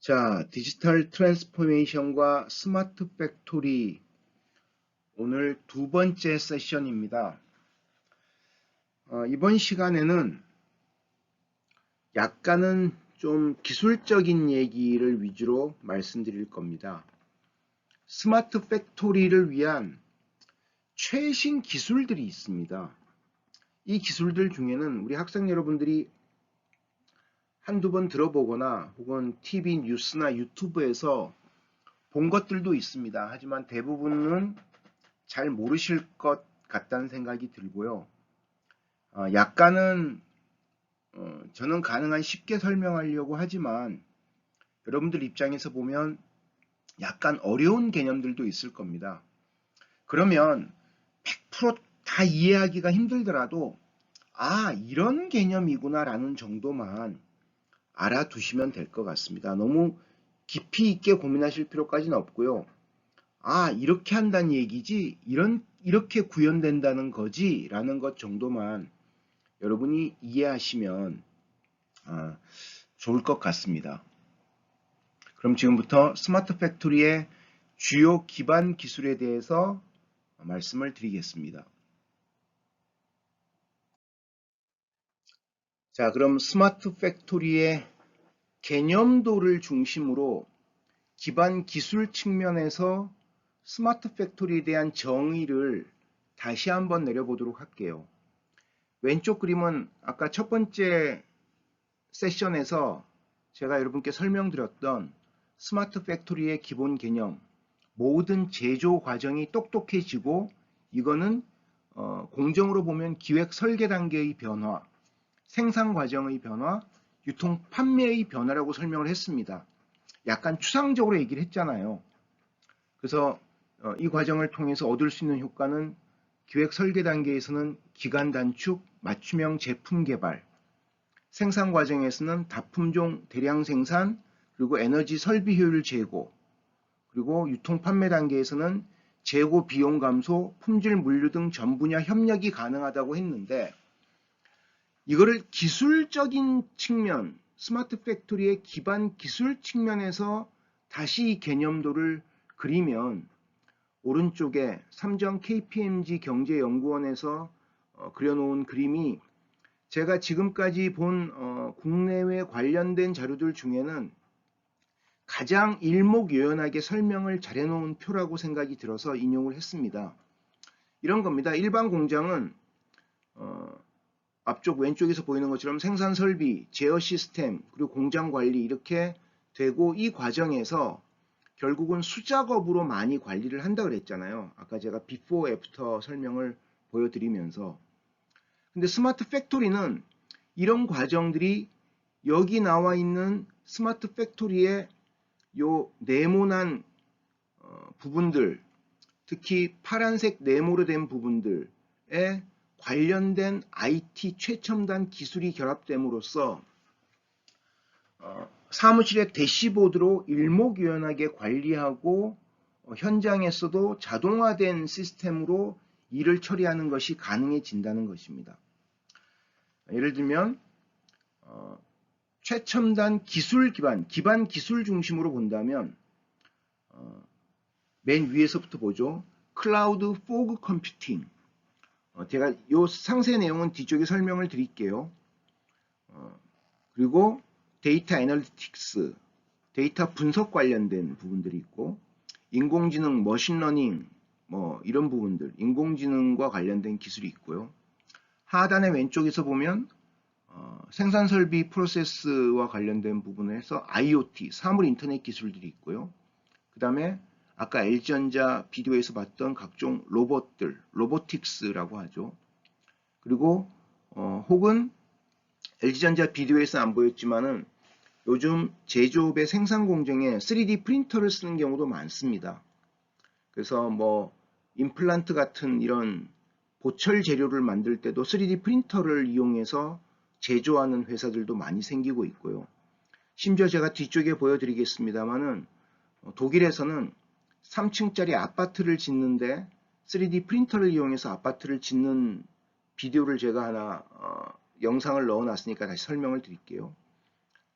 자, 디지털 트랜스포메이션과 스마트 팩토리 오늘 두 번째 세션입니다. 이번 시간에는 약간은 좀 기술적인 얘기를 위주로 말씀드릴 겁니다. 스마트 팩토리를 위한 최신 기술들이 있습니다. 이 기술들 중에는 우리 학생 여러분들이 한두 번 들어보거나 혹은 TV 뉴스나 유튜브에서 본 것들도 있습니다. 하지만 대부분은 잘 모르실 것 같다는 생각이 들고요. 약간은 저는 가능한 쉽게 설명하려고 하지만 여러분들 입장에서 보면 약간 어려운 개념들도 있을 겁니다. 그러면 100%다 이해하기가 힘들더라도 이런 개념이구나 라는 정도만 알아두시면 될 것 같습니다. 너무 깊이 있게 고민하실 필요까지는 없고요. 이렇게 한다는 얘기지, 이렇게 구현된다는 거지 라는 것 정도만 여러분이 이해하시면 좋을 것 같습니다. 그럼 지금부터 스마트 팩토리의 주요 기반 기술에 대해서 말씀을 드리겠습니다. 자, 그럼 스마트 팩토리의 개념도를 중심으로 기반 기술 측면에서 스마트 팩토리에 대한 정의를 다시 한번 내려보도록 할게요. 왼쪽 그림은 아까 첫 번째 세션에서 제가 여러분께 설명드렸던 스마트 팩토리의 기본 개념, 모든 제조 과정이 똑똑해지고 이거는 공정으로 보면 기획 설계 단계의 변화, 생산 과정의 변화, 유통 판매의 변화라고 설명을 했습니다. 약간 추상적으로 얘기를 했잖아요. 그래서 이 과정을 통해서 얻을 수 있는 효과는 기획 설계 단계에서는 기간 단축, 맞춤형 제품 개발, 생산 과정에서는 다품종 대량 생산, 그리고 에너지 설비 효율 제고, 그리고 유통 판매 단계에서는 재고 비용 감소, 품질 물류 등 전 분야 협력이 가능하다고 했는데 이거를 기술적인 측면, 스마트 팩토리의 기반 기술 측면에서 다시 이 개념도를 그리면 오른쪽에 삼정 KPMG 경제연구원에서 그려놓은 그림이 제가 지금까지 본 국내외 관련된 자료들 중에는 가장 일목요연하게 설명을 잘 해놓은 표라고 생각이 들어서 인용을 했습니다. 이런 겁니다. 일반 공장은 앞쪽 왼쪽에서 보이는 것처럼 생산 설비, 제어 시스템, 그리고 공장 관리 이렇게 되고 이 과정에서 결국은 수작업으로 많이 관리를 한다 그랬잖아요. 아까 제가 비포 애프터 설명을 보여드리면서. 근데 스마트 팩토리는 이런 과정들이 여기 나와 있는 스마트 팩토리의 요 네모난 부분들, 특히 파란색 네모로 된 부분들에 관련된 IT 최첨단 기술이 결합됨으로써 사무실의 대시보드로 일목요연하게 관리하고 현장에서도 자동화된 시스템으로 일을 처리하는 것이 가능해진다는 것입니다. 예를 들면 최첨단 기술 기반 기술 중심으로 본다면 맨 위에서부터 보죠. 클라우드 포그 컴퓨팅. 제가 이 상세 내용은 뒤쪽에 설명을 드릴게요. 그리고 데이터 애널리틱스, 데이터 분석 관련된 부분들이 있고 인공지능, 머신러닝 뭐 이런 부분들, 인공지능과 관련된 기술이 있고요. 하단의 왼쪽에서 보면 생산 설비 프로세스와 관련된 부분에서 IoT, 사물 인터넷 기술들이 있고요. 그 다음에 아까 LG전자 비디오에서 봤던 각종 로봇들, 로보틱스라고 하죠. 그리고 혹은 LG전자 비디오에서 안 보였지만은 요즘 제조업의 생산 공정에 3D 프린터를 쓰는 경우도 많습니다. 그래서 뭐 임플란트 같은 이런 보철 재료를 만들 때도 3D 프린터를 이용해서 제조하는 회사들도 많이 생기고 있고요. 심지어 제가 뒤쪽에 보여드리겠습니다만은 독일에서는 3층짜리 아파트를 짓는데 3D 프린터를 이용해서 아파트를 짓는 비디오를 제가 하나 영상을 넣어놨으니까 다시 설명을 드릴게요.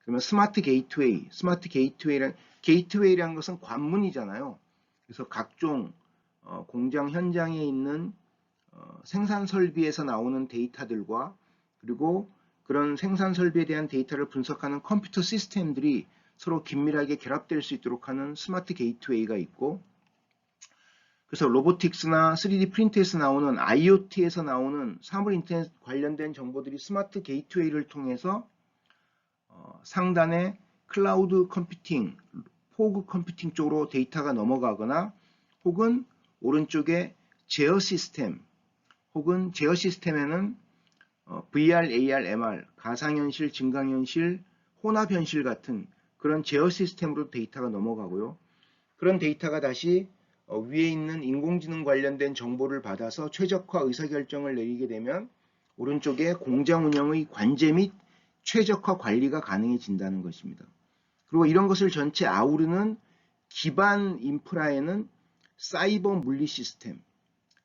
그러면 스마트 게이트웨이라는 것은 관문이잖아요. 그래서 각종 공장 현장에 있는 생산 설비에서 나오는 데이터들과 그리고 그런 생산 설비에 대한 데이터를 분석하는 컴퓨터 시스템들이 서로 긴밀하게 결합될 수 있도록 하는 스마트 게이트웨이가 있고, 그래서 로보틱스나 3D 프린트에서 나오는 IoT에서 나오는 사물 인터넷 관련된 정보들이 스마트 게이트웨이를 통해서 상단에 클라우드 컴퓨팅, 포그 컴퓨팅 쪽으로 데이터가 넘어가거나 혹은 오른쪽에 제어 시스템, 혹은 제어 시스템에는 VR, AR, MR, 가상현실, 증강현실, 혼합현실 같은 그런 제어 시스템으로 데이터가 넘어가고요. 그런 데이터가 다시 위에 있는 인공지능 관련된 정보를 받아서 최적화 의사결정을 내리게 되면 오른쪽에 공장 운영의 관제 및 최적화 관리가 가능해진다는 것입니다. 그리고 이런 것을 전체 아우르는 기반 인프라에는 사이버 물리 시스템,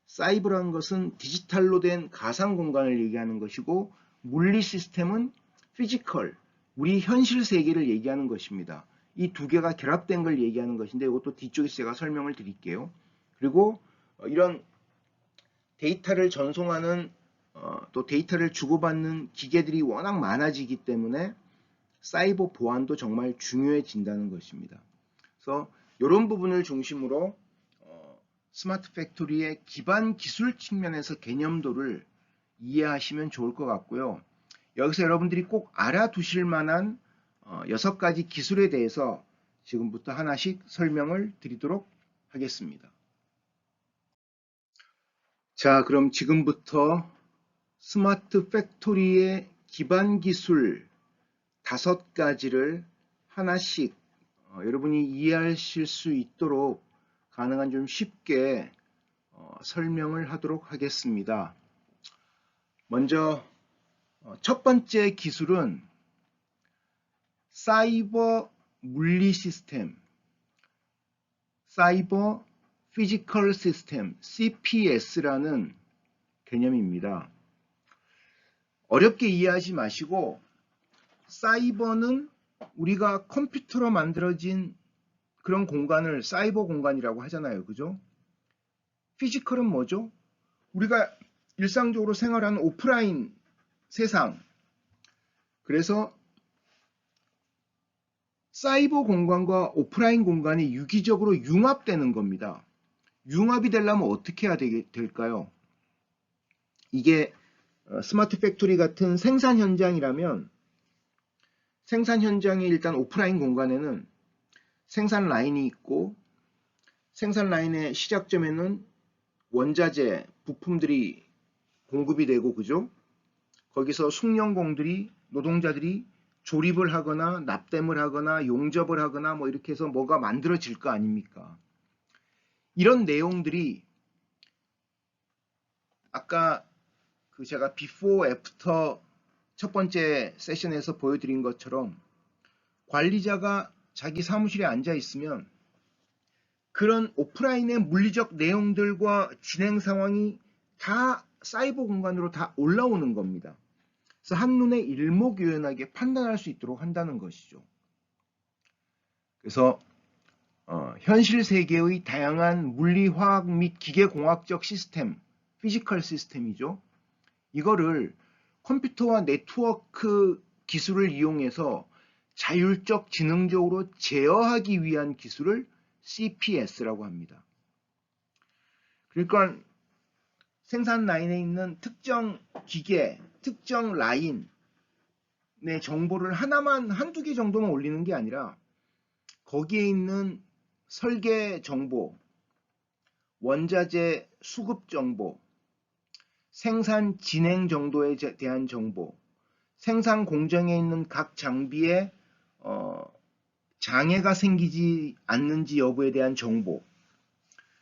사이버라는 것은 디지털로 된 가상 공간을 얘기하는 것이고, 물리 시스템은 피지컬, 우리 현실 세계를 얘기하는 것입니다. 이 두 개가 결합된 걸 얘기하는 것인데, 이것도 뒤쪽에서 제가 설명을 드릴게요. 그리고 이런 데이터를 전송하는 또 데이터를 주고받는 기계들이 워낙 많아지기 때문에 사이버 보안도 정말 중요해진다는 것입니다. 그래서 이런 부분을 중심으로 스마트 팩토리의 기반 기술 측면에서 개념도를 이해하시면 좋을 것 같고요. 여기서 여러분들이 꼭 알아두실 만한 6가지 기술에 대해서 지금부터 하나씩 설명을 드리도록 하겠습니다. 자, 그럼 지금부터 스마트 팩토리의 기반 기술 5가지를 하나씩 여러분이 이해하실 수 있도록 가능한 좀 쉽게 설명을 하도록 하겠습니다. 먼저 첫 번째 기술은 사이버 물리 시스템, 사이버 피지컬 시스템, CPS라는 개념입니다. 어렵게 이해하지 마시고, 사이버는 우리가 컴퓨터로 만들어진 그런 공간을 사이버 공간이라고 하잖아요. 그죠? 피지컬은 뭐죠? 우리가 일상적으로 생활하는 오프라인 세상. 그래서 사이버 공간과 오프라인 공간이 유기적으로 융합되는 겁니다. 융합이 되려면 어떻게 해야 될까요? 이게 스마트 팩토리 같은 생산 현장이라면 생산 현장의 일단 오프라인 공간에는 생산 라인이 있고, 생산 라인의 시작점에는 원자재, 부품들이 공급이 되고, 그죠? 거기서 숙련공들이, 노동자들이 조립을 하거나 납땜을 하거나 용접을 하거나 뭐 이렇게 해서 뭐가 만들어질 거 아닙니까? 이런 내용들이 아까 제가 비포 애프터 첫 번째 세션에서 보여드린 것처럼 관리자가 자기 사무실에 앉아 있으면 그런 오프라인의 물리적 내용들과 진행 상황이 다 사이버 공간으로 다 올라오는 겁니다. 그래서 한눈에 일목요연하게 판단할 수 있도록 한다는 것이죠. 그래서 현실 세계의 다양한 물리화학 및 기계공학적 시스템, 피지컬 시스템이죠. 이거를 컴퓨터와 네트워크 기술을 이용해서 자율적 지능적으로 제어하기 위한 기술을 CPS라고 합니다. 그러니까 생산 라인에 있는 특정 기계, 특정 라인의 정보를 하나만, 한두 개 정도만 올리는 게 아니라 거기에 있는 설계 정보, 원자재 수급 정보, 생산 진행 정도에 대한 정보, 생산 공정에 있는 각 장비에 장애가 생기지 않는지 여부에 대한 정보,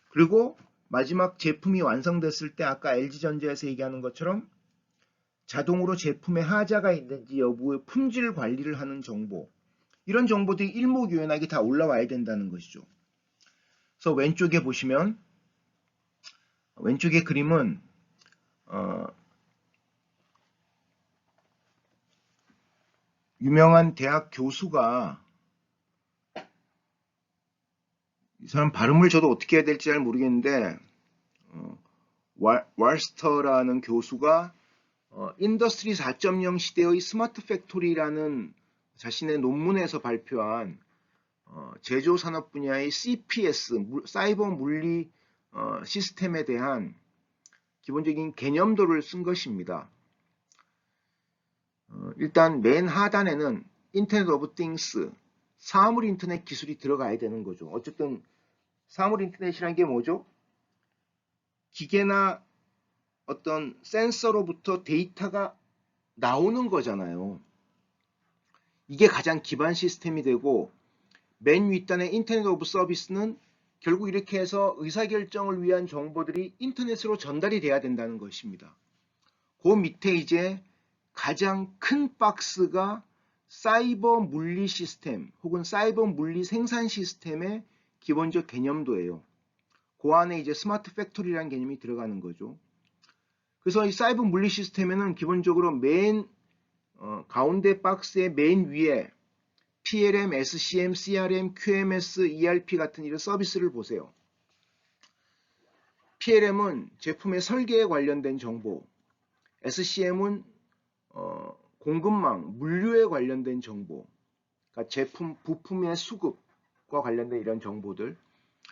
그리고 마지막 제품이 완성됐을 때 아까 LG전자에서 얘기하는 것처럼 자동으로 제품에 하자가 있는지 여부의 품질 관리를 하는 정보, 이런 정보들이 일목요연하게 다 올라와야 된다는 것이죠. 그래서 왼쪽에 보시면 왼쪽의 그림은 유명한 대학 교수가, 이 사람 발음을 저도 어떻게 해야 될지 잘 모르겠는데, 왈스터라는 교수가 인더스트리 4.0 시대의 스마트 팩토리라는 자신의 논문에서 발표한 제조 산업 분야의 CPS, 사이버 물리 시스템에 대한 기본적인 개념도를 쓴 것입니다. 일단 맨 하단에는 인터넷 오브 띵스, 사물 인터넷 기술이 들어가야 되는 거죠. 어쨌든 사물 인터넷이란 게 뭐죠? 기계나 어떤 센서로부터 데이터가 나오는 거잖아요. 이게 가장 기반 시스템이 되고, 맨 윗단의 인터넷 오브 서비스는 결국 이렇게 해서 의사결정을 위한 정보들이 인터넷으로 전달이 돼야 된다는 것입니다. 그 밑에 이제 가장 큰 박스가 사이버 물리 시스템 혹은 사이버 물리 생산 시스템의 기본적 개념도예요. 그 안에 이제 스마트 팩토리라는 개념이 들어가는 거죠. 그래서 이 사이버 물리 시스템에는 기본적으로 맨 가운데 박스의 맨 위에 PLM, SCM, CRM, QMS, ERP 같은 이런 서비스를 보세요. PLM은 제품의 설계에 관련된 정보, SCM은 공급망, 물류에 관련된 정보, 그러니까 제품, 부품의 수급과 관련된 이런 정보들,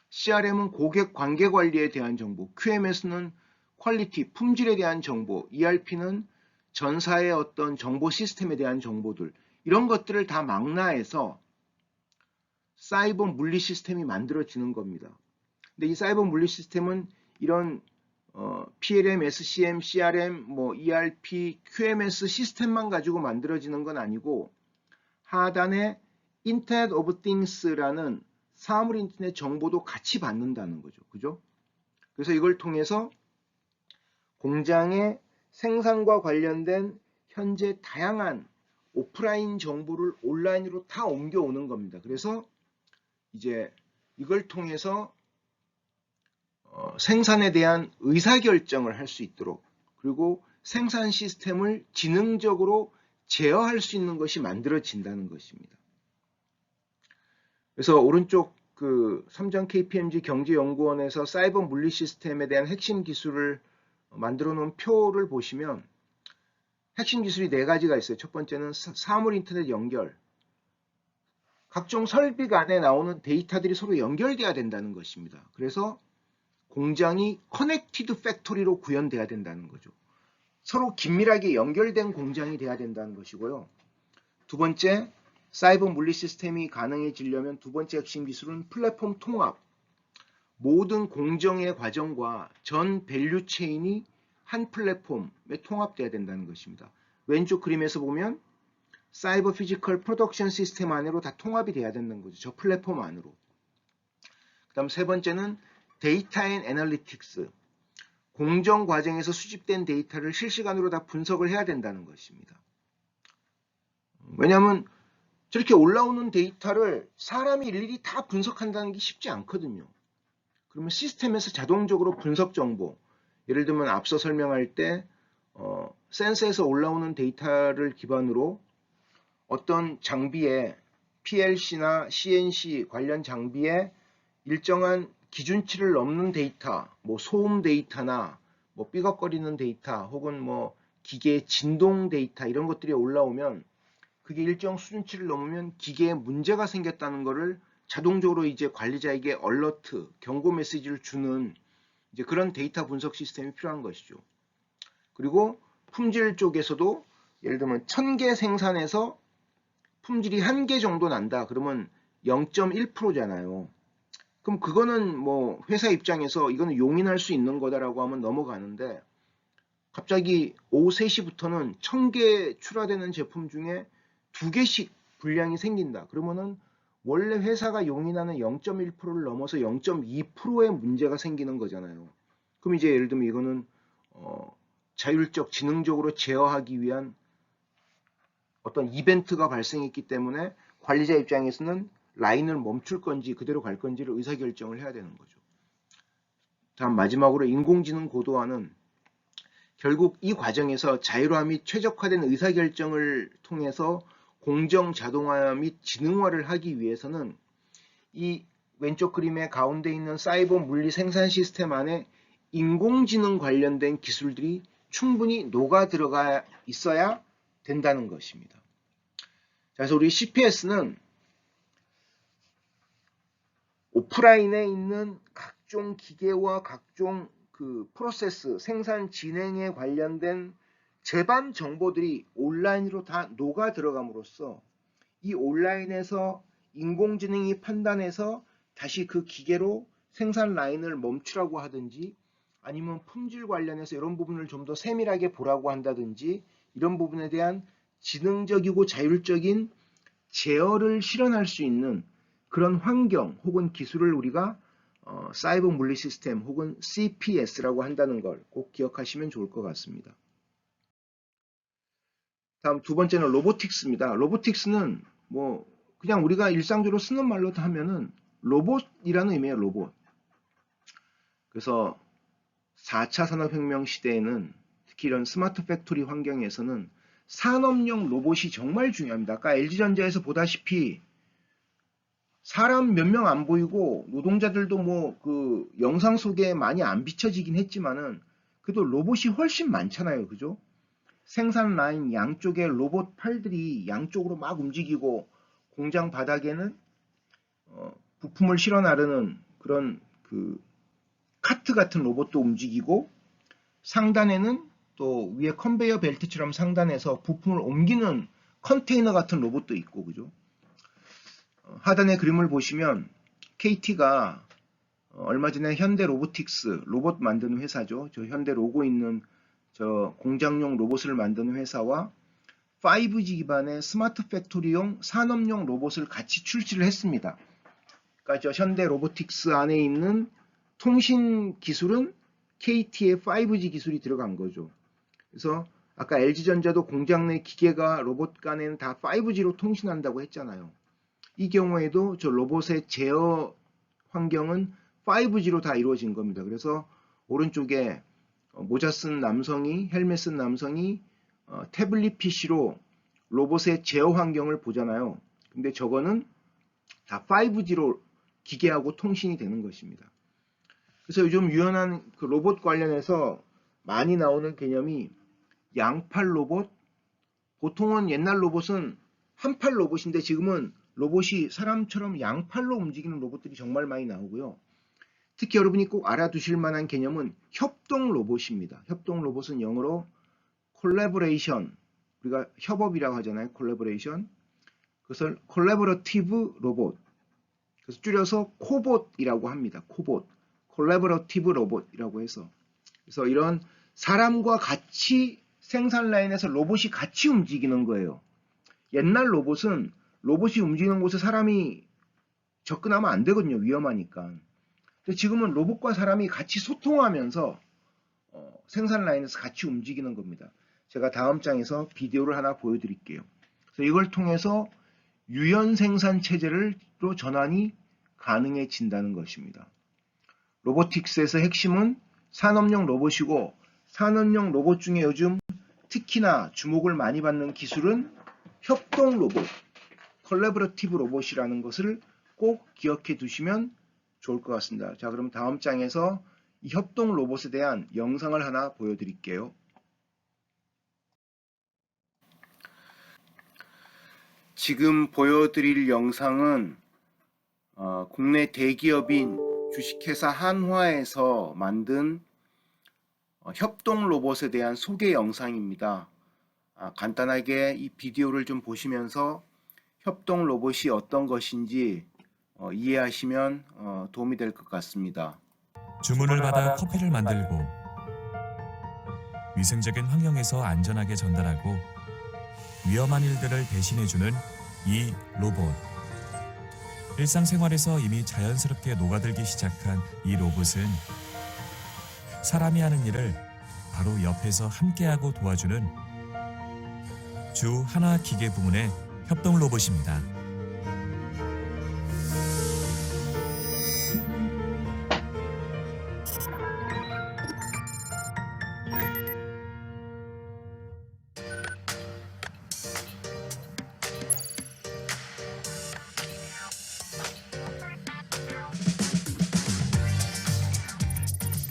CRM은 고객 관계 관리에 대한 정보, QMS는 퀄리티, 품질에 대한 정보, ERP는 전사의 어떤 정보 시스템에 대한 정보들, 이런 것들을 다 망라해서 사이버 물리 시스템이 만들어지는 겁니다. 근데 이 사이버 물리 시스템은 이런 PLM, SCM, CRM, ERP, QMS 시스템만 가지고 만들어지는 건 아니고 하단에 인터넷 오브 띵스라는 사물 인터넷 정보도 같이 받는다는 거죠. 그죠? 그래서 이걸 통해서 공장의 생산과 관련된 현재 다양한 오프라인 정보를 온라인으로 다 옮겨오는 겁니다. 그래서 이제 이걸 통해서 생산에 대한 의사결정을 할 수 있도록, 그리고 생산 시스템을 지능적으로 제어할 수 있는 것이 만들어진다는 것입니다. 그래서 오른쪽 그 삼성 KPMG 경제연구원에서 사이버 물리 시스템에 대한 핵심 기술을 만들어 놓은 표를 보시면 핵심 기술이 4가지가 있어요. 첫 번째는 사물 인터넷 연결. 각종 설비 간에 나오는 데이터들이 서로 연결돼야 된다는 것입니다. 그래서 공장이 커넥티드 팩토리로 구현돼야 된다는 거죠. 서로 긴밀하게 연결된 공장이 돼야 된다는 것이고요. 두 번째, 사이버 물리 시스템이 가능해지려면 두 번째 핵심 기술은 플랫폼 통합. 모든 공정의 과정과 전 밸류 체인이 한 플랫폼에 통합돼야 된다는 것입니다. 왼쪽 그림에서 보면 사이버 피지컬 프로덕션 시스템 안으로 다 통합이 돼야 된다는 거죠. 저 플랫폼 안으로. 그 다음 세 번째는 데이터 앤 애널리틱스. 공정 과정에서 수집된 데이터를 실시간으로 다 분석을 해야 된다는 것입니다. 왜냐하면 저렇게 올라오는 데이터를 사람이 일일이 다 분석한다는 게 쉽지 않거든요. 그러면 시스템에서 자동적으로 분석 정보, 예를 들면 앞서 설명할 때 센서에서 올라오는 데이터를 기반으로 어떤 장비에 PLC나 CNC 관련 장비에 일정한 기준치를 넘는 데이터, 소음 데이터나 삐걱거리는 데이터 혹은 기계의 진동 데이터 이런 것들이 올라오면 그게 일정 수준치를 넘으면 기계에 문제가 생겼다는 것을 자동적으로 이제 관리자에게 얼러트, 경고 메시지를 주는 이제 그런 데이터 분석 시스템이 필요한 것이죠. 그리고 품질 쪽에서도 예를 들면 1000개 생산해서 품질이 1개 정도 난다. 그러면 0.1%잖아요. 그럼 그거는 회사 입장에서 이거는 용인할 수 있는 거다라고 하면 넘어가는데 갑자기 오후 3시부터는 1000개 출하되는 제품 중에 2개씩 불량이 생긴다. 그러면은 원래 회사가 용인하는 0.1%를 넘어서 0.2%의 문제가 생기는 거잖아요. 그럼 이제 예를 들면 이거는 자율적 지능적으로 제어하기 위한 어떤 이벤트가 발생했기 때문에 관리자 입장에서는 라인을 멈출 건지 그대로 갈 건지를 의사결정을 해야 되는 거죠. 다음 마지막으로 인공지능 고도화는 결국 이 과정에서 자율화 및 최적화된 의사결정을 통해서 공정 자동화 및 지능화를 하기 위해서는 이 왼쪽 그림의 가운데 있는 사이버 물리 생산 시스템 안에 인공지능 관련된 기술들이 충분히 녹아 들어가 있어야 된다는 것입니다. 그래서 우리 CPS는 오프라인에 있는 각종 기계와 각종 그 프로세스, 생산 진행에 관련된 제반 정보들이 온라인으로 다 녹아 들어감으로써 이 온라인에서 인공지능이 판단해서 다시 그 기계로 생산 라인을 멈추라고 하든지 아니면 품질 관련해서 이런 부분을 좀 더 세밀하게 보라고 한다든지 이런 부분에 대한 지능적이고 자율적인 제어를 실현할 수 있는 그런 환경 혹은 기술을 우리가 사이버 물리 시스템 혹은 CPS라고 한다는 걸 꼭 기억하시면 좋을 것 같습니다. 다음 두 번째는 로보틱스입니다. 로보틱스는 뭐 그냥 우리가 일상적으로 쓰는 말로 하면은 로봇이라는 의미의 로봇. 그래서 4차 산업혁명 시대에는 특히 이런 스마트 팩토리 환경에서는 산업용 로봇이 정말 중요합니다. 아까 LG전자에서 보다시피 사람 몇 명 안 보이고 노동자들도 뭐 그 영상 속에 많이 안 비춰지긴 했지만은 그래도 로봇이 훨씬 많잖아요. 그죠? 생산 라인 양쪽에 로봇 팔들이 양쪽으로 막 움직이고 공장 바닥에는 부품을 실어 나르는 그런 그 카트 같은 로봇도 움직이고 상단에는 또 위에 컨베이어 벨트처럼 상단에서 부품을 옮기는 컨테이너 같은 로봇도 있고 그죠? 하단의 그림을 보시면 KT가 얼마 전에 현대 로보틱스 로봇 만드는 회사죠. 저 현대 로고 있는 저 공장용 로봇을 만드는 회사와 5G 기반의 스마트 팩토리용 산업용 로봇을 같이 출시를 했습니다. 그러니까 저 현대 로보틱스 안에 있는 통신 기술은 KT의 5G 기술이 들어간 거죠. 그래서 아까 LG전자도 공장 내 기계가 로봇 간에는 다 5G로 통신한다고 했잖아요. 이 경우에도 저 로봇의 제어 환경은 5G로 다 이루어진 겁니다. 그래서 오른쪽에 모자 쓴 남성이 헬멧 쓴 남성이 태블릿 PC로 로봇의 제어 환경을 보잖아요. 근데 저거는 다 5G로 기계하고 통신이 되는 것입니다. 그래서 요즘 유연한 그 로봇 관련해서 많이 나오는 개념이 양팔 로봇. 보통은 옛날 로봇은 한팔 로봇인데 지금은 로봇이 사람처럼 양팔로 움직이는 로봇들이 정말 많이 나오고요. 특히 여러분이 꼭 알아두실 만한 개념은 협동 로봇입니다. 협동 로봇은 영어로 콜래보레이션, 우리가 협업이라고 하잖아요. 콜래보레이션. 그것을 콜래보러티브 로봇. 그래서 줄여서 코봇이라고 합니다. 코봇. 콜래보러티브 로봇이라고 해서. 그래서 이런 사람과 같이 생산 라인에서 로봇이 같이 움직이는 거예요. 옛날 로봇은 로봇이 움직이는 곳에 사람이 접근하면 안 되거든요. 위험하니까. 근데 지금은 로봇과 사람이 같이 소통하면서 생산 라인에서 같이 움직이는 겁니다. 제가 다음 장에서 비디오를 하나 보여드릴게요. 그래서 이걸 통해서 유연 생산 체제로 전환이 가능해진다는 것입니다. 로보틱스에서 핵심은 산업용 로봇이고 산업용 로봇 중에 요즘 특히나 주목을 많이 받는 기술은 협동 로봇, 콜래보러티브 로봇이라는 것을 꼭 기억해 두시면 좋을 것 같습니다. 자, 그럼 다음 장에서 이 협동 로봇에 대한 영상을 하나 보여드릴게요. 지금 보여드릴 영상은 국내 대기업인 주식회사 한화에서 만든 협동 로봇에 대한 소개 영상입니다. 간단하게 이 비디오를 좀 보시면서 협동 로봇이 어떤 것인지 이해하시면 도움이 될 것 같습니다. 주문을 받아 커피를 만들고 위생적인 환경에서 안전하게 전달하고 위험한 일들을 대신해주는 이 로봇. 일상생활에서 이미 자연스럽게 녹아들기 시작한 이 로봇은 사람이 하는 일을 바로 옆에서 함께하고 도와주는 주 하나 기계 부문의 협동 로봇입니다.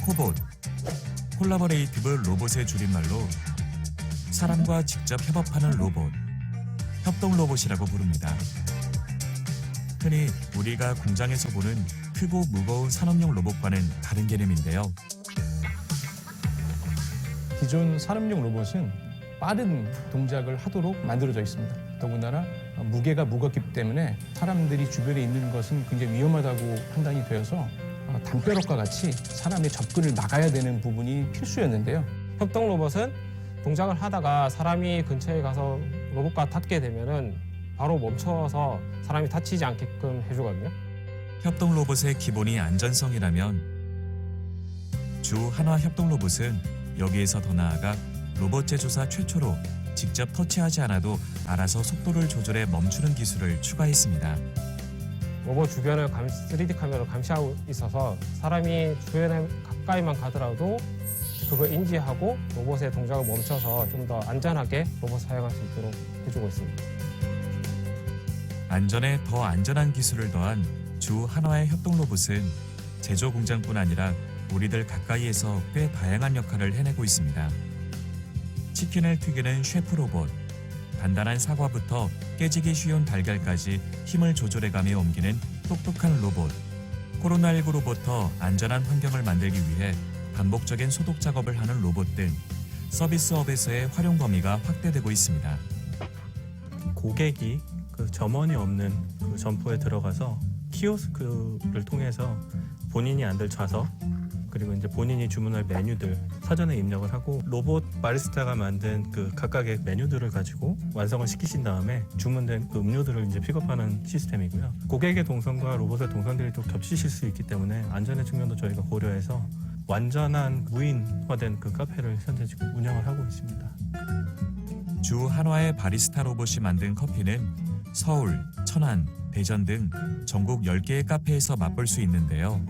코봇, 콜라보레이티브 로봇의 줄임말로 사람과 직접 협업하는 로봇, 협동 로봇이라고 부릅니다. 흔히 우리가 공장에서 보는 크고 무거운 산업용 로봇과는 다른 개념인데요. 기존 산업용 로봇은 빠른 동작을 하도록 만들어져 있습니다. 더군다나 무게가 무겁기 때문에 사람들이 주변에 있는 것은 굉장히 위험하다고 판단이 되어서 담벼락과 같이 사람의 접근을 막아야 되는 부분이 필수였는데요. 협동 로봇은 동작을 하다가 사람이 근처에 가서 로봇과 닿게 되면은 바로 멈춰서 사람이 다치지 않게끔 해주거든요. 협동 로봇의 기본이 안전성이라면 주 한화 협동 로봇은 여기에서 더 나아가 로봇 제조사 최초로 직접 터치하지 않아도 알아서 속도를 조절해 멈추는 기술을 추가했습니다. 로봇 주변을 3D 카메라로 감시하고 있어서 사람이 주변에 가까이만 가더라도 그걸 인지하고 로봇의 동작을 멈춰서 좀 더 안전하게 로봇 사용할 수 있도록 해주고 있습니다. 안전에 더 안전한 기술을 더한 주 한화의 협동 로봇은 제조 공장뿐 아니라 우리들 가까이에서 꽤 다양한 역할을 해내고 있습니다. 치킨을 튀기는 셰프 로봇, 단단한 사과부터 깨지기 쉬운 달걀까지 힘을 조절해가며 옮기는 똑똑한 로봇, 코로나19로부터 안전한 환경을 만들기 위해 반복적인 소독 작업을 하는 로봇 등 서비스업에서의 활용 범위가 확대되고 있습니다. 고객이 그 점원이 없는 그 점포에 들어가서 키오스크를 통해서 본인이 앉을 좌석 그리고 이제 본인이 주문할 메뉴들 사전에 입력을 하고 로봇 바리스타가 만든 그 각각의 메뉴들을 가지고 완성을 시키신 다음에 주문된 그 음료들을 이제 픽업하는 시스템이고요. 고객의 동선과 로봇의 동선들이 또 겹치실 수 있기 때문에 안전의 측면도 저희가 고려해서 완전한 무인화된 그 카페를 현재 지금 운영을 하고 있습니다. 주 한화의 바리스타 로봇이 만든 커피는 서울, 천안, 대전 등 전국 10개의 카페에서 맛볼 수 있는데요.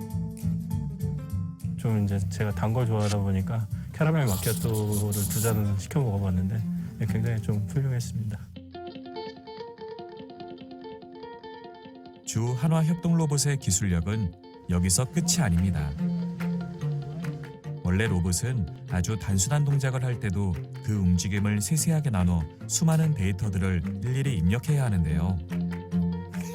좀 이제 제가 단 걸 좋아하다 보니까 캐러멜 마키아토를 2잔을 시켜 먹어봤는데 굉장히 좀 훌륭했습니다. 주 한화 협동 로봇의 기술력은 여기서 끝이 아닙니다. 원래 로봇은 아주 단순한 동작을 할 때도 그 움직임을 세세하게 나눠 수많은 데이터들을 일일이 입력해야 하는데요.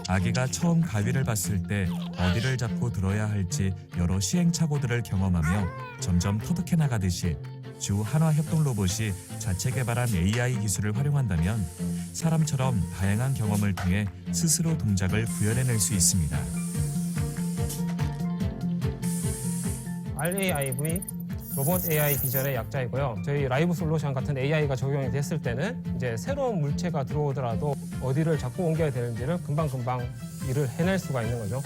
아기가 처음 가위를 봤을 때 어디를 잡고 들어야 할지 여러 시행착오들을 경험하며 점점 터득해 나가듯이 주 한화 협동 로봇이 자체 개발한 AI 기술을 활용한다면 사람처럼 다양한 경험을 통해 스스로 동작을 구현해낼 수 있습니다. RAIV 로봇 AI 비전의 약자이고요. 저희 라이브 솔루션 같은 AI가 적용이 됐을 때는 이제 새로운 물체가 들어오더라도 어디를 잡고 옮겨야 되는지를 금방금방 일을 해낼 수가 있는 거죠.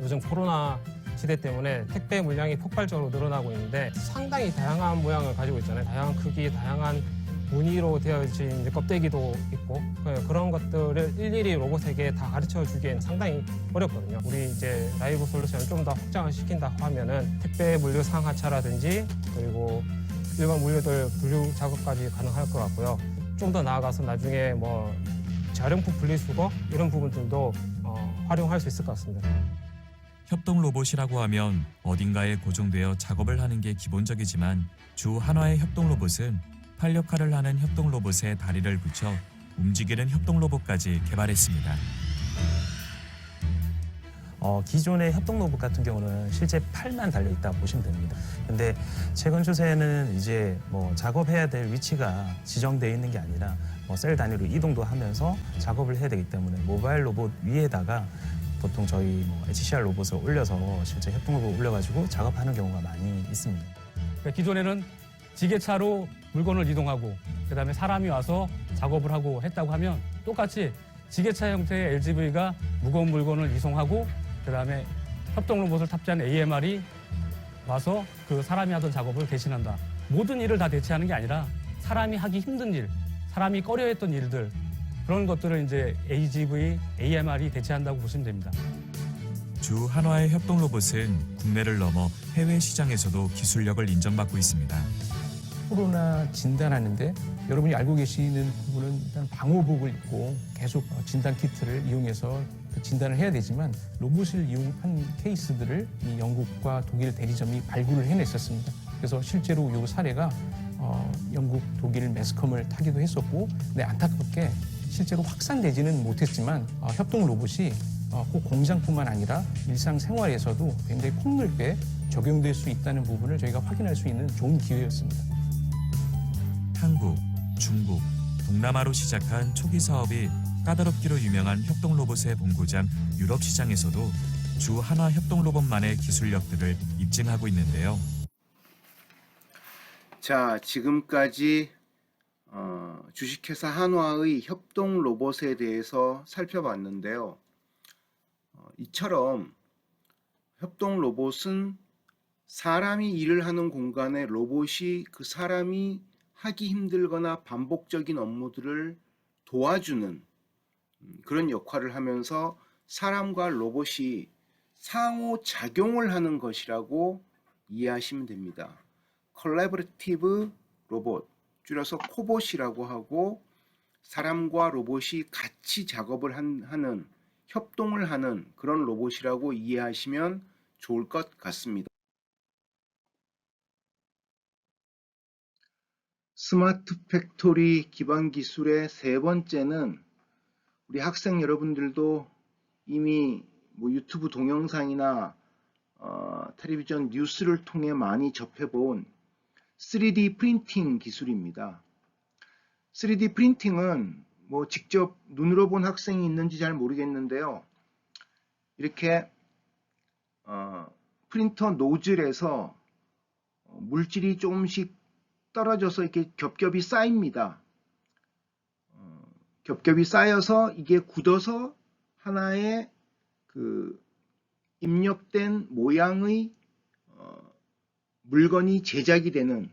요즘 코로나 시대 때문에 택배 물량이 폭발적으로 늘어나고 있는데 상당히 다양한 모양을 가지고 있잖아요. 다양한 크기, 다양한 무늬로 되어진 껍데기도 있고 그런 것들을 일일이 로봇에게 다 가르쳐 주기엔 상당히 어렵거든요. 우리 이제 라이브 솔루션을 좀 더 확장을 시킨다고 하면은 택배 물류 상하차라든지 그리고 일반 물류들 분류 작업까지 가능할 것 같고요. 좀 더 나아가서 나중에 뭐 자룡품 분리수거 이런 부분들도 활용할 수 있을 것 같습니다. 협동 로봇이라고 하면 어딘가에 고정되어 작업을 하는 게 기본적이지만 주 한화의 협동 로봇은 팔 역할을 하는 협동 로봇에 다리를 붙여 움직이는 협동 로봇까지 개발했습니다. 기존의 협동 로봇 같은 경우는 실제 팔만 달려 있다고 보시면 됩니다. 근데 최근 추세는 이제 뭐 작업해야 될 위치가 지정되어 있는 게 아니라 셀 단위로 이동도 하면서 작업을 해야 되기 때문에 모바일 로봇 위에다가 보통 저희 HCR 로봇을 올려서 실제 협동 로봇 올려가지고 작업하는 경우가 많이 있습니다. 기존에는 지게차로 물건을 이동하고 그다음에 사람이 와서 작업을 하고 했다고 하면 똑같이 지게차 형태의 LGV가 무거운 물건을 이송하고 그다음에 협동 로봇을 탑재한 AMR이 와서 그 사람이 하던 작업을 대신한다. 모든 일을 다 대체하는 게 아니라 사람이 하기 힘든 일, 사람이 꺼려했던 일들 그런 것들을 이제 AGV, AMR이 대체한다고 보시면 됩니다. 주 한화의 협동 로봇은 국내를 넘어 해외 시장에서도 기술력을 인정받고 있습니다. 코로나 진단하는데 여러분이 알고 계시는 부분은 일단 방호복을 입고 계속 진단 키트를 이용해서 그 진단을 해야 되지만 로봇을 이용한 케이스들을 이 영국과 독일 대리점이 발굴을 해냈었습니다. 그래서 실제로 이 사례가 영국, 독일 매스컴을 타기도 했었고, 근데 안타깝게 실제로 확산되지는 못했지만 협동 로봇이 꼭 공장뿐만 아니라 일상생활에서도 굉장히 폭넓게 적용될 수 있다는 부분을 저희가 확인할 수 있는 좋은 기회였습니다. 한국, 중국, 동남아로 시작한 초기 사업이 까다롭기로 유명한 협동 로봇의 본고장 유럽 시장에서도 주 한화 협동 로봇만의 기술력들을 입증하고 있는데요. 자, 지금까지 주식회사 한화의 협동 로봇에 대해서 살펴봤는데요. 이처럼 협동 로봇은 사람이 일을 하는 공간에 로봇이 그 사람이 하기 힘들거나 반복적인 업무들을 도와주는 그런 역할을 하면서 사람과 로봇이 상호작용을 하는 것이라고 이해하시면 됩니다. 콜라보레이티브 로봇, 줄여서 코봇이라고 하고, 사람과 로봇이 같이 작업을 하는, 협동을 하는 그런 로봇이라고 이해하시면 좋을 것 같습니다. 스마트 팩토리 기반 기술의 세 번째는 우리 학생 여러분들도 이미 유튜브 동영상이나 텔레비전 뉴스를 통해 많이 접해본 3D 프린팅 기술입니다. 3D 프린팅은 직접 눈으로 본 학생이 있는지 잘 모르겠는데요. 이렇게 프린터 노즐에서 물질이 조금씩 떨어져서 이렇게 겹겹이 쌓입니다. 겹겹이 쌓여서 이게 굳어서 하나의 그 입력된 모양의 물건이 제작이 되는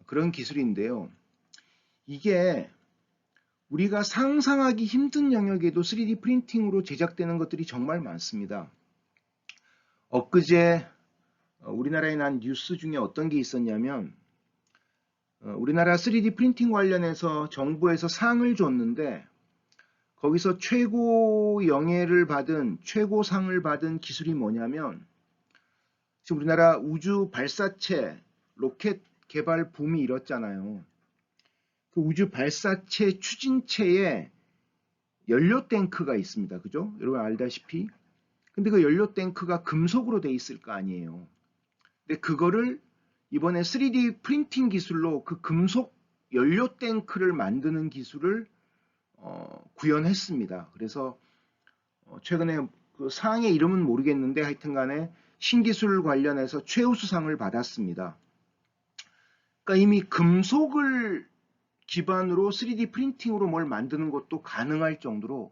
그런 기술인데요. 이게 우리가 상상하기 힘든 영역에도 3D 프린팅으로 제작되는 것들이 정말 많습니다. 엊그제 우리나라에 난 뉴스 중에 어떤 게 있었냐면, 우리나라 3D 프린팅 관련해서 정부에서 상을 줬는데 거기서 최고 영예를 받은, 최고상을 받은 기술이 뭐냐면, 지금 우리나라 우주 발사체 로켓 개발 붐이 일었잖아요. 그 우주 발사체 추진체에 연료 탱크가 있습니다. 그죠? 여러분 알다시피. 근데 그 연료 탱크가 금속으로 돼 있을 거 아니에요. 근데 그거를 이번에 3D 프린팅 기술로 그 금속 연료 탱크를 만드는 기술을 구현했습니다. 그래서 최근에 그 상의 이름은 모르겠는데 하여튼 간에 신기술 관련해서 최우수상을 받았습니다. 그러니까 이미 금속을 기반으로 3D 프린팅으로 뭘 만드는 것도 가능할 정도로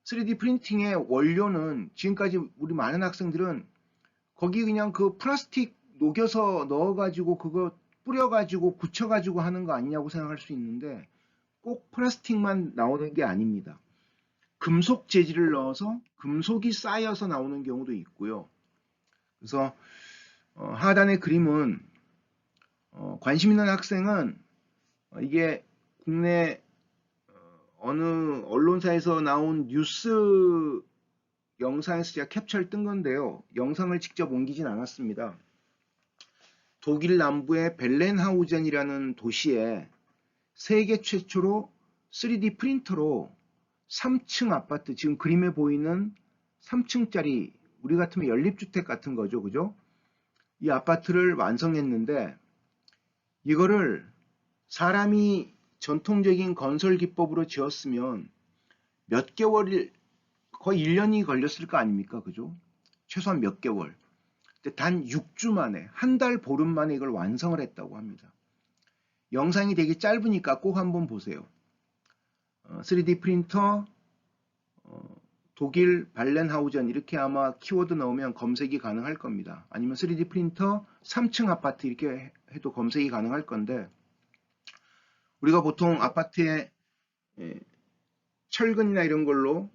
3D 프린팅의 원료는 지금까지 우리 많은 학생들은 거기 그냥 그 플라스틱 녹여서 넣어가지고 그거 뿌려가지고 굳혀가지고 하는 거 아니냐고 생각할 수 있는데 꼭 플라스틱만 나오는 게 아닙니다. 금속 재질을 넣어서 금속이 쌓여서 나오는 경우도 있고요. 그래서 하단의 그림은 관심 있는 학생은 이게 국내 어느 언론사에서 나온 뉴스 영상에서 제가 캡처를 뜬 건데요. 영상을 직접 옮기진 않았습니다. 독일 남부의 벨렌하우젠이라는 도시에 세계 최초로 3D 프린터로 3층 아파트, 지금 그림에 보이는 3층짜리 우리 같으면 연립주택 같은 거죠. 그죠? 이 아파트를 완성했는데 이거를 사람이 전통적인 건설 기법으로 지었으면 몇 개월, 거의 1년이 걸렸을 거 아닙니까? 그죠? 최소한 몇 개월. 근데 단 6주 만에, 한 달 보름 만에 이걸 완성을 했다고 합니다. 영상이 되게 짧으니까 꼭 한번 보세요. 3D 프린터, 독일 발렌하우젠 이렇게 아마 키워드 넣으면 검색이 가능할 겁니다. 아니면 3D 프린터 3층 아파트 이렇게 해도 검색이 가능할 건데, 우리가 보통 아파트에 철근이나 이런 걸로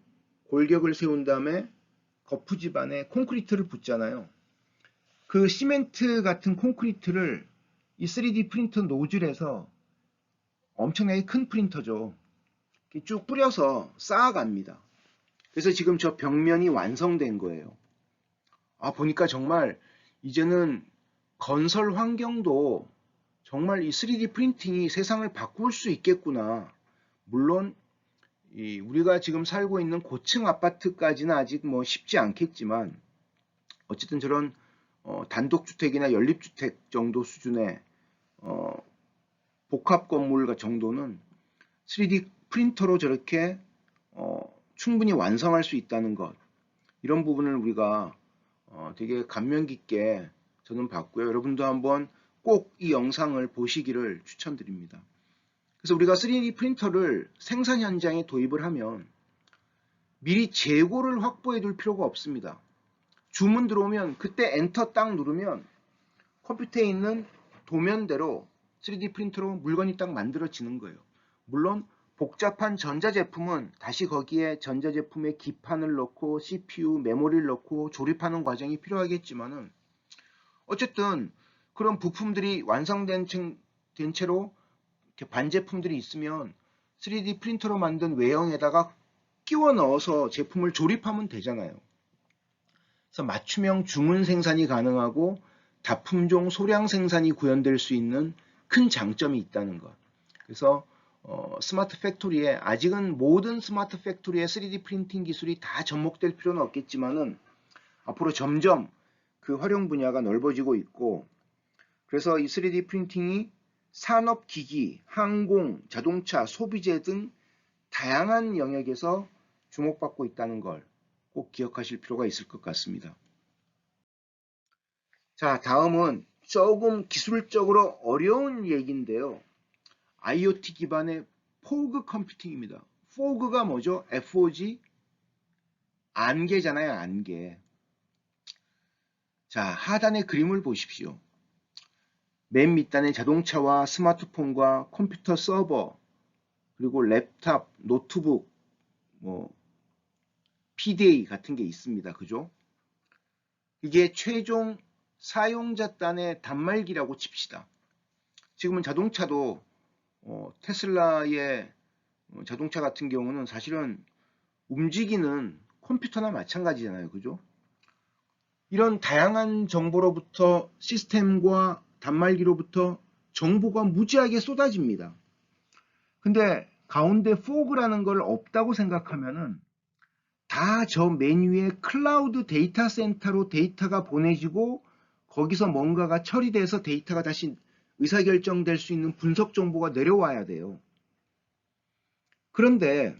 골격을 세운 다음에 거푸집 안에 콘크리트를 붓잖아요. 그 시멘트 같은 콘크리트를 이 3D 프린터 노즐에서 엄청나게 큰 프린터죠. 이렇게 쭉 뿌려서 쌓아갑니다. 그래서 지금 저 벽면이 완성된 거예요. 보니까 정말 이제는 건설 환경도 정말 이 3D 프린팅이 세상을 바꿀 수 있겠구나. 물론 우리가 지금 살고 있는 고층 아파트까지는 아직 뭐 쉽지 않겠지만 어쨌든 저런 단독주택이나 연립주택 정도 수준의 복합 건물 정도는 3D 프린터로 저렇게 충분히 완성할 수 있다는 것, 이런 부분을 우리가 되게 감명 깊게 저는 봤고요. 여러분도 한번 꼭 이 영상을 보시기를 추천드립니다. 그래서 우리가 3D 프린터를 생산 현장에 도입을 하면 미리 재고를 확보해 둘 필요가 없습니다. 주문 들어오면 그때 엔터 딱 누르면 컴퓨터에 있는 도면대로 3D 프린터로 물건이 딱 만들어지는 거예요. 물론 복잡한 전자제품은 다시 거기에 전자제품의 기판을 넣고 CPU, 메모리를 넣고 조립하는 과정이 필요하겠지만은 어쨌든 그런 부품들이 완성된 채로 이렇게 반제품들이 있으면 3D 프린터로 만든 외형에다가 끼워 넣어서 제품을 조립하면 되잖아요. 그래서 맞춤형 주문 생산이 가능하고 다품종 소량 생산이 구현될 수 있는 큰 장점이 있다는 것. 그래서 스마트 팩토리에, 아직은 모든 스마트 팩토리에 3D 프린팅 기술이 다 접목될 필요는 없겠지만은 앞으로 점점 그 활용 분야가 넓어지고 있고, 그래서 이 3D 프린팅이 산업기기, 항공, 자동차, 소비재 등 다양한 영역에서 주목받고 있다는 걸 꼭 기억하실 필요가 있을 것 같습니다. 자, 다음은 조금 기술적으로 어려운 얘기인데요. IoT 기반의 포그 컴퓨팅입니다. 포그가 뭐죠? FOG? 안개잖아요, 안개. 자, 하단의 그림을 보십시오. 맨 밑단에 자동차와 스마트폰과 컴퓨터 서버, 그리고 랩탑, 노트북, PDA 같은 게 있습니다. 그죠? 이게 최종 사용자 단의 단말기라고 칩시다. 지금은 자동차도 테슬라의 자동차 같은 경우는 사실은 움직이는 컴퓨터나 마찬가지잖아요. 그죠? 이런 다양한 정보로부터, 시스템과 단말기로부터 정보가 무지하게 쏟아집니다. 근데 가운데 포그라는 걸 없다고 생각하면은 다 저 메뉴에 클라우드 데이터 센터로 데이터가 보내지고 거기서 뭔가가 처리돼서 데이터가 다시 의사결정될 수 있는 분석 정보가 내려와야 돼요. 그런데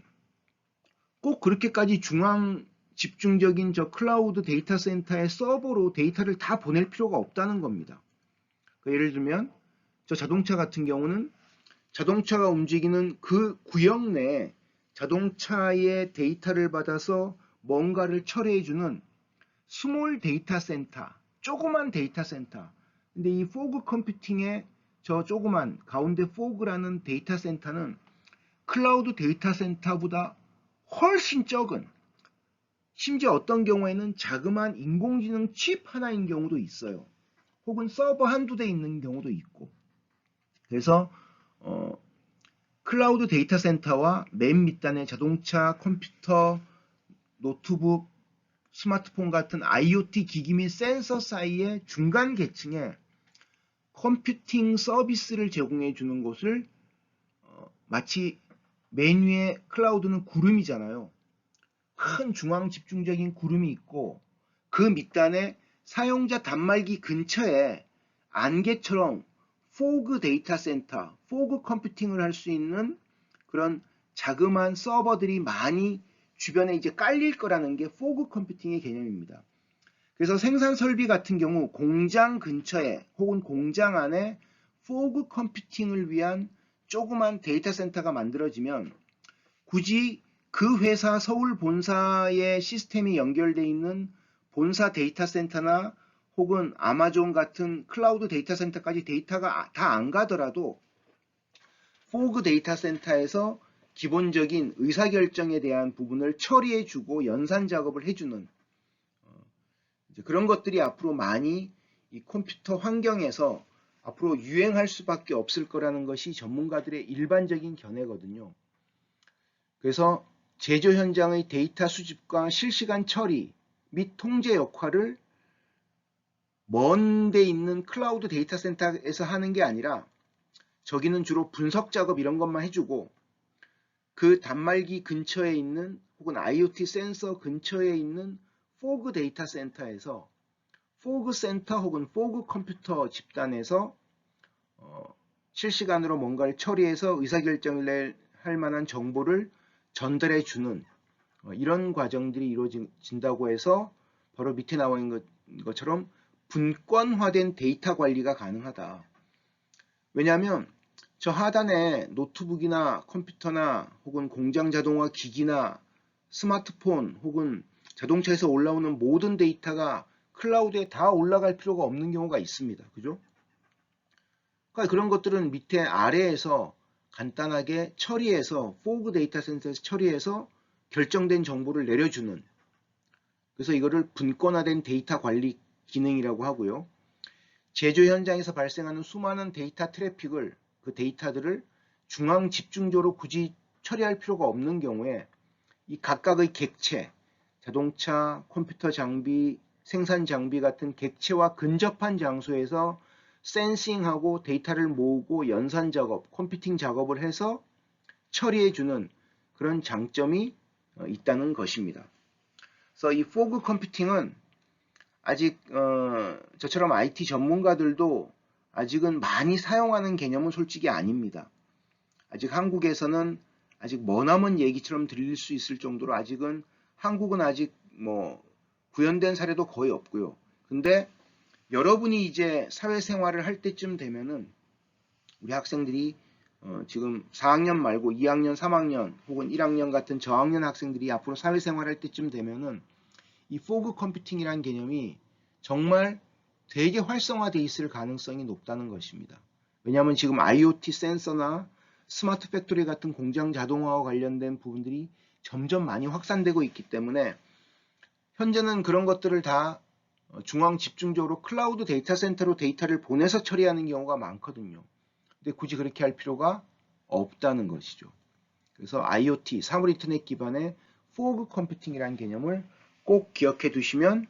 꼭 그렇게까지 중앙 집중적인 저 클라우드 데이터 센터의 서버로 데이터를 다 보낼 필요가 없다는 겁니다. 예를 들면 저 자동차 같은 경우는 자동차가 움직이는 그 구역 내에 자동차의 데이터를 받아서 뭔가를 처리해주는 스몰 데이터 센터, 조그만 데이터 센터. 근데 이 포그 컴퓨팅의 저 조그만 가운데 포그라는 데이터 센터는 클라우드 데이터 센터보다 훨씬 적은, 심지어 어떤 경우에는 자그마한 인공지능 칩 하나인 경우도 있어요. 혹은 서버 한두 대 있는 경우도 있고. 그래서 클라우드 데이터 센터와 맨 밑단의 자동차, 컴퓨터, 노트북, 스마트폰 같은 IoT 기기 및 센서 사이의 중간 계층에 컴퓨팅 서비스를 제공해 주는 곳을 마치 메뉴의 클라우드는 구름이잖아요. 큰 중앙 집중적인 구름이 있고 그 밑단에 사용자 단말기 근처에 안개처럼 포그 데이터 센터, 포그 컴퓨팅을 할 수 있는 그런 자그마한 서버들이 많이 주변에 이제 깔릴 거라는 게 포그 컴퓨팅의 개념입니다. 그래서 생산 설비 같은 경우 공장 근처에 혹은 공장 안에 포그 컴퓨팅을 위한 조그만 데이터 센터가 만들어지면 굳이 그 회사 서울 본사의 시스템이 연결되어 있는 본사 데이터 센터나 혹은 아마존 같은 클라우드 데이터 센터까지 데이터가 다 안 가더라도 포그 데이터 센터에서 기본적인 의사결정에 대한 부분을 처리해주고 연산 작업을 해주는 그런 것들이 앞으로 많이 이 컴퓨터 환경에서 앞으로 유행할 수밖에 없을 거라는 것이 전문가들의 일반적인 견해거든요. 그래서 제조 현장의 데이터 수집과 실시간 처리 및 통제 역할을 먼 데 있는 클라우드 데이터 센터에서 하는 게 아니라 저기는 주로 분석 작업 이런 것만 해주고 그 단말기 근처에 있는 혹은 IoT 센서 근처에 있는 포그 데이터 센터에서 포그 센터 혹은 포그 컴퓨터 집단에서 실시간으로 뭔가를 처리해서 의사결정을 할 만한 정보를 전달해 주는 이런 과정들이 이루어진다고 해서 바로 밑에 나와 있는 것처럼 분권화된 데이터 관리가 가능하다. 왜냐하면 저 하단에 노트북이나 컴퓨터나 혹은 공장 자동화 기기나 스마트폰 혹은 자동차에서 올라오는 모든 데이터가 클라우드에 다 올라갈 필요가 없는 경우가 있습니다. 그죠? 그러니까 그런 것들은 밑에 아래에서 간단하게 처리해서 포그 데이터 센터에서 처리해서 결정된 정보를 내려주는, 그래서 이거를 분권화된 데이터 관리 기능이라고 하고요. 제조 현장에서 발생하는 수많은 데이터 트래픽을, 그 데이터들을 중앙 집중적으로 굳이 처리할 필요가 없는 경우에 이 각각의 객체, 자동차, 컴퓨터 장비, 생산 장비 같은 객체와 근접한 장소에서 센싱하고 데이터를 모으고 연산 작업, 컴퓨팅 작업을 해서 처리해주는 그런 장점이 있다는 것입니다. 그래서 이 포그 컴퓨팅은 아직 저처럼 IT 전문가들도 아직은 많이 사용하는 개념은 솔직히 아닙니다. 아직 한국에서는 아직 머나먼 얘기처럼 들릴 수 있을 정도로 아직은 한국은 아직 뭐 구현된 사례도 거의 없고요. 근데 여러분이 이제 사회생활을 할 때쯤 되면은 우리 학생들이 지금 4학년 말고 2학년, 3학년 혹은 1학년 같은 저학년 학생들이 앞으로 사회생활 할 때쯤 되면은 이 포그 컴퓨팅이라는 개념이 정말 되게 활성화되어 있을 가능성이 높다는 것입니다. 왜냐하면 지금 IoT 센서나 스마트 팩토리 같은 공장 자동화와 관련된 부분들이 점점 많이 확산되고 있기 때문에 현재는 그런 것들을 다 중앙 집중적으로 클라우드 데이터 센터로 데이터를 보내서 처리하는 경우가 많거든요. 근데 굳이 그렇게 할 필요가 없다는 것이죠. 그래서 IoT, 사물 인터넷 기반의 포그 컴퓨팅이라는 개념을 꼭 기억해 두시면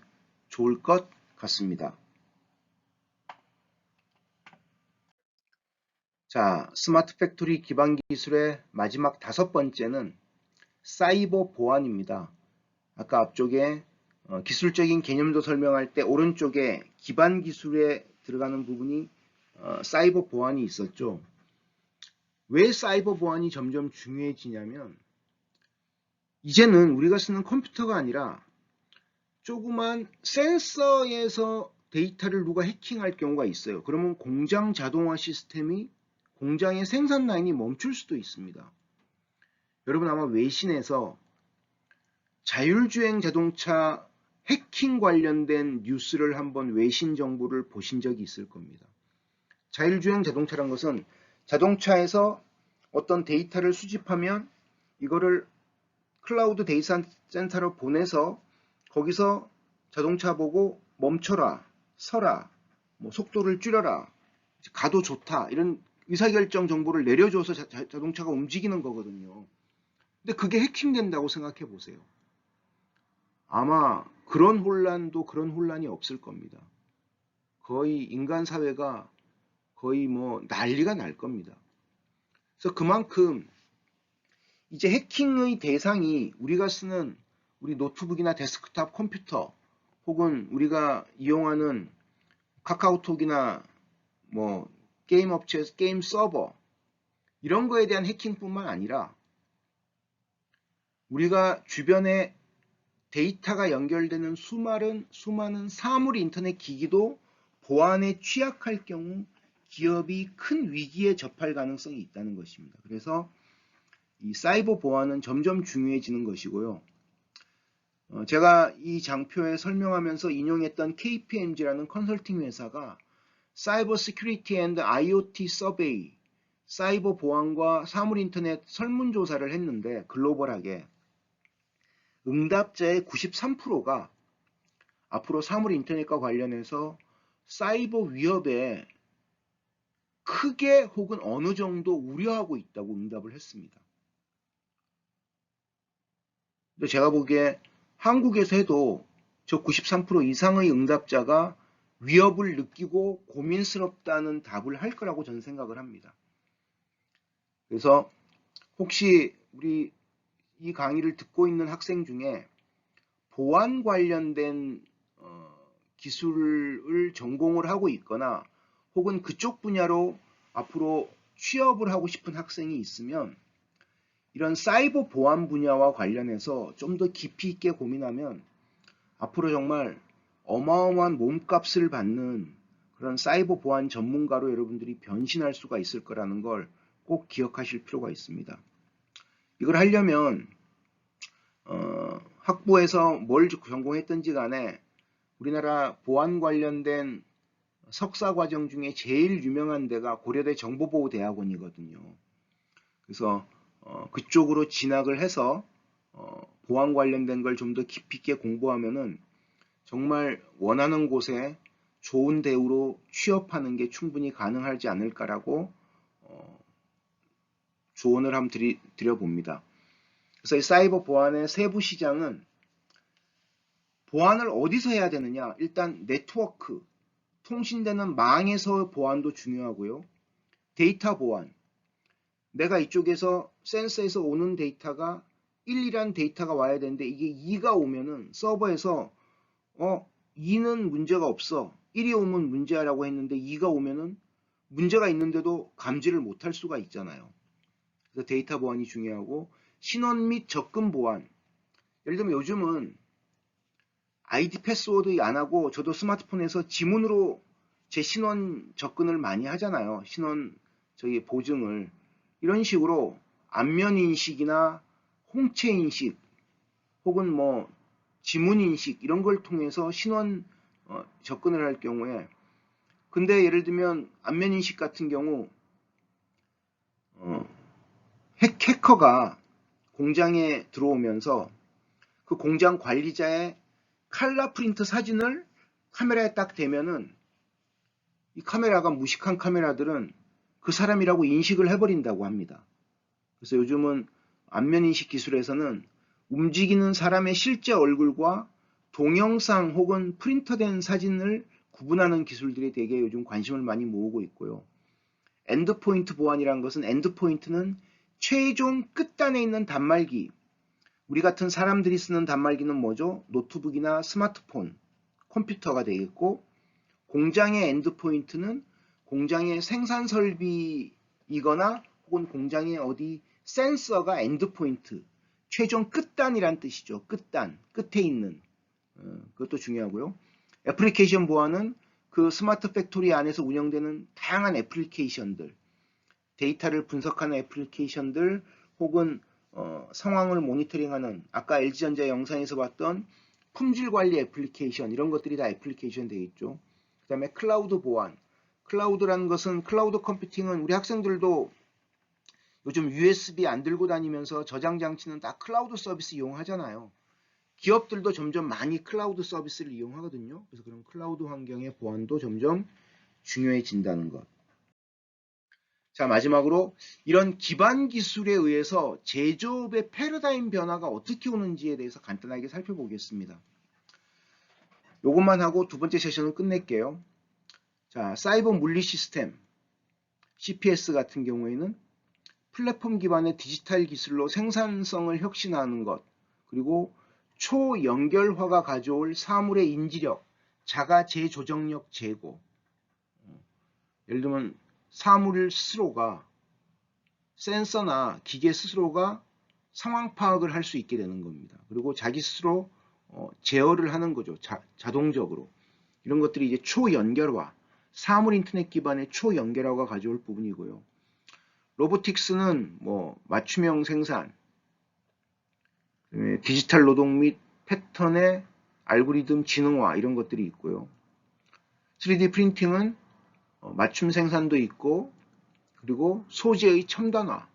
좋을 것 같습니다. 자, 스마트 팩토리 기반 기술의 마지막 5번째는 사이버 보안입니다. 아까 앞쪽에 기술적인 개념도 설명할 때 오른쪽에 기반 기술에 들어가는 부분이 사이버 보안이 있었죠. 왜 사이버 보안이 점점 중요해지냐면 이제는 우리가 쓰는 컴퓨터가 아니라 조그만 센서에서 데이터를 누가 해킹할 경우가 있어요. 그러면 공장 자동화 시스템이, 공장의 생산 라인이 멈출 수도 있습니다. 여러분 아마 외신에서 자율주행 자동차 해킹 관련된 뉴스를 한번 외신 정보를 보신 적이 있을 겁니다. 자율주행 자동차란 것은 자동차에서 어떤 데이터를 수집하면 이거를 클라우드 데이터 센터로 보내서 거기서 자동차 보고 멈춰라, 서라, 뭐 속도를 줄여라, 가도 좋다 이런 의사결정 정보를 내려줘서 자동차가 움직이는 거거든요. 근데 그게 해킹된다고 생각해 보세요. 아마 그런 혼란이 없을 겁니다. 거의 인간 사회가 거의 뭐 난리가 날 겁니다. 그래서 그만큼 이제 해킹의 대상이 우리가 쓰는 우리 노트북이나 데스크탑 컴퓨터 혹은 우리가 이용하는 카카오톡이나 뭐 게임 업체에서 게임 서버 이런 거에 대한 해킹뿐만 아니라 우리가 주변에 데이터가 연결되는 수많은 사물 인터넷 기기도 보안에 취약할 경우 기업이 큰 위기에 접할 가능성이 있다는 것입니다. 그래서 이 사이버 보안은 점점 중요해지는 것이고요. 제가 이 장표에 설명하면서 인용했던 KPMG라는 컨설팅 회사가 사이버 시큐리티 앤드 IoT 서베이, 사이버 보안과 사물 인터넷 설문조사를 했는데 글로벌하게 응답자의 93%가 앞으로 사물 인터넷과 관련해서 사이버 위협에 크게 혹은 어느 정도 우려하고 있다고 응답을 했습니다. 근데 제가 보기에 한국에서 해도 저 93% 이상의 응답자가 위협을 느끼고 고민스럽다는 답을 할 거라고 저는 생각을 합니다. 그래서 혹시 우리 이 강의를 듣고 있는 학생 중에 보안 관련된 기술을 전공을 하고 있거나 혹은 그쪽 분야로 앞으로 취업을 하고 싶은 학생이 있으면 이런 사이버 보안 분야와 관련해서 좀 더 깊이 있게 고민하면 앞으로 정말 어마어마한 몸값을 받는 그런 사이버 보안 전문가로 여러분들이 변신할 수가 있을 거라는 걸 꼭 기억하실 필요가 있습니다. 이걸 하려면 학부에서 뭘 전공했든지 간에 우리나라 보안 관련된 석사 과정 중에 제일 유명한 데가 고려대 정보보호대학원이거든요. 그래서 그쪽으로 진학을 해서 보안 관련된 걸 좀 더 깊이 있게 공부하면은 정말 원하는 곳에 좋은 대우로 취업하는 게 충분히 가능하지 않을까라고 조언을 한번 드려봅니다. 그래서 이 사이버 보안의 세부 시장은 보안을 어디서 해야 되느냐? 일단 네트워크, 통신되는 망에서 보안도 중요하고요. 데이터 보안. 내가 이쪽에서 센서에서 오는 데이터가 1이란 데이터가 와야 되는데 이게 2가 오면은 서버에서 2는 문제가 없어. 1이 오면 문제라고 했는데 2가 오면은 문제가 있는데도 감지를 못할 수가 있잖아요. 그래서 데이터 보안이 중요하고 신원 및 접근 보안. 예를 들면 요즘은 아이디 패스워드 안 하고 저도 스마트폰에서 지문으로 제 신원 접근을 많이 하잖아요. 신원 보증을. 이런 식으로 안면 인식이나 홍채 인식 혹은 뭐 지문 인식 이런 걸 통해서 신원 접근을 할 경우에 근데 예를 들면 안면 인식 같은 경우 해커가 공장에 들어오면서 그 공장 관리자의 칼라 프린트 사진을 카메라에 딱 대면은 이 카메라가 무식한 카메라들은 그 사람이라고 인식을 해버린다고 합니다. 그래서 요즘은 안면인식 기술에서는 움직이는 사람의 실제 얼굴과 동영상 혹은 프린터된 사진을 구분하는 기술들이 되게 요즘 관심을 많이 모으고 있고요. 엔드포인트 보안이라는 것은 엔드포인트는 최종 끝단에 있는 단말기, 우리 같은 사람들이 쓰는 단말기는 뭐죠? 노트북이나 스마트폰, 컴퓨터가 되겠고 공장의 엔드포인트는 공장의 생산 설비이거나 혹은 공장의 어디 센서가 엔드포인트, 최종 끝단이란 뜻이죠. 끝단, 끝에 있는 그것도 중요하고요. 애플리케이션 보안은 그 스마트 팩토리 안에서 운영되는 다양한 애플리케이션들, 데이터를 분석하는 애플리케이션들 혹은 상황을 모니터링하는 아까 LG전자 영상에서 봤던 품질 관리 애플리케이션 이런 것들이 다 애플리케이션 되겠죠. 그 다음에 클라우드 보안. 클라우드라는 것은 클라우드 컴퓨팅은 우리 학생들도 요즘 USB 안 들고 다니면서 저장 장치는 다 클라우드 서비스 이용하잖아요. 기업들도 점점 많이 클라우드 서비스를 이용하거든요. 그래서 그런 클라우드 환경의 보안도 점점 중요해진다는 것. 자, 마지막으로 이런 기반 기술에 의해서 제조업의 패러다임 변화가 어떻게 오는지에 대해서 간단하게 살펴보겠습니다. 이것만 하고 두 번째 세션은 끝낼게요. 자, 사이버 물리 시스템, CPS 같은 경우에는 플랫폼 기반의 디지털 기술로 생산성을 혁신하는 것, 그리고 초연결화가 가져올 사물의 인지력, 자가 재조정력 제고. 예를 들면 사물 스스로가 센서나 기계 스스로가 상황 파악을 할 수 있게 되는 겁니다. 그리고 자기 스스로 제어를 하는 거죠. 자동적으로. 이런 것들이 이제 초연결화, 사물 인터넷 기반의 초연결화가 가져올 부분이고요. 로보틱스는 뭐 맞춤형 생산, 디지털 노동 및 패턴의 알고리즘 지능화 이런 것들이 있고요. 3D 프린팅은 맞춤 생산도 있고 그리고 소재의 첨단화.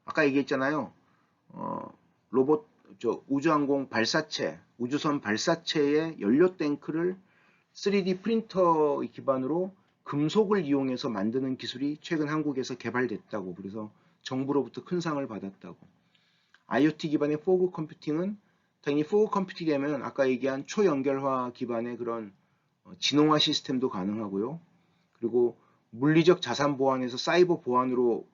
아까 얘기했잖아요. 로봇 우주항공 발사체, 우주선 발사체의 연료 탱크를 3D 프린터 기반으로 금속을 이용해서 만드는 기술이 최근 한국에서 개발됐다고, 그래서 정부로부터 큰 상을 받았다고. IoT 기반의 포그 컴퓨팅은 당연히 포그 컴퓨팅이 되면 아까 얘기한 초연결화 기반의 그런 진홍화 시스템도 가능하고요. 그리고 물리적 자산 보안에서 사이버 보안으로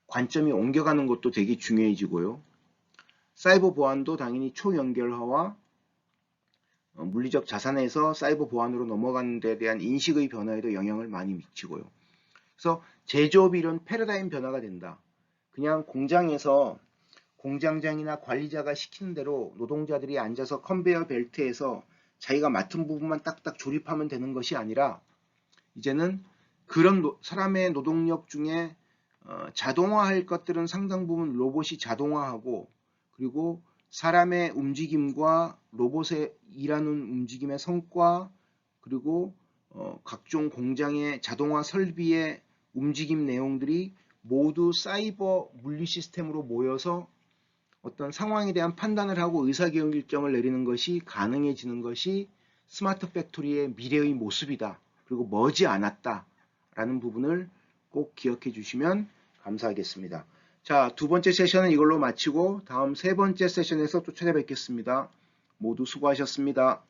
관점이 옮겨가는 것도 되게 중요해지고요. 사이버 보안도 당연히 초연결화와 물리적 자산에서 사이버 보안으로 넘어가는 데 대한 인식의 변화에도 영향을 많이 미치고요. 그래서 제조업이 이런 패러다임 변화가 된다. 그냥 공장에서 공장장이나 관리자가 시키는 대로 노동자들이 앉아서 컨베이어 벨트에서 자기가 맡은 부분만 딱딱 조립하면 되는 것이 아니라 이제는 그런 사람의 노동력 중에 자동화할 것들은 상당 부분 로봇이 자동화하고, 그리고 사람의 움직임과 로봇의 일하는 움직임의 성과, 그리고 각종 공장의 자동화 설비의 움직임 내용들이 모두 사이버 물리 시스템으로 모여서 어떤 상황에 대한 판단을 하고 의사결정을 내리는 것이 가능해지는 것이 스마트 팩토리의 미래의 모습이다. 그리고 머지 않았다. 라는 부분을 꼭 기억해 주시면 감사하겠습니다. 자, 두 번째 세션은 이걸로 마치고 다음 세 번째 세션에서 또 찾아뵙겠습니다. 모두 수고하셨습니다.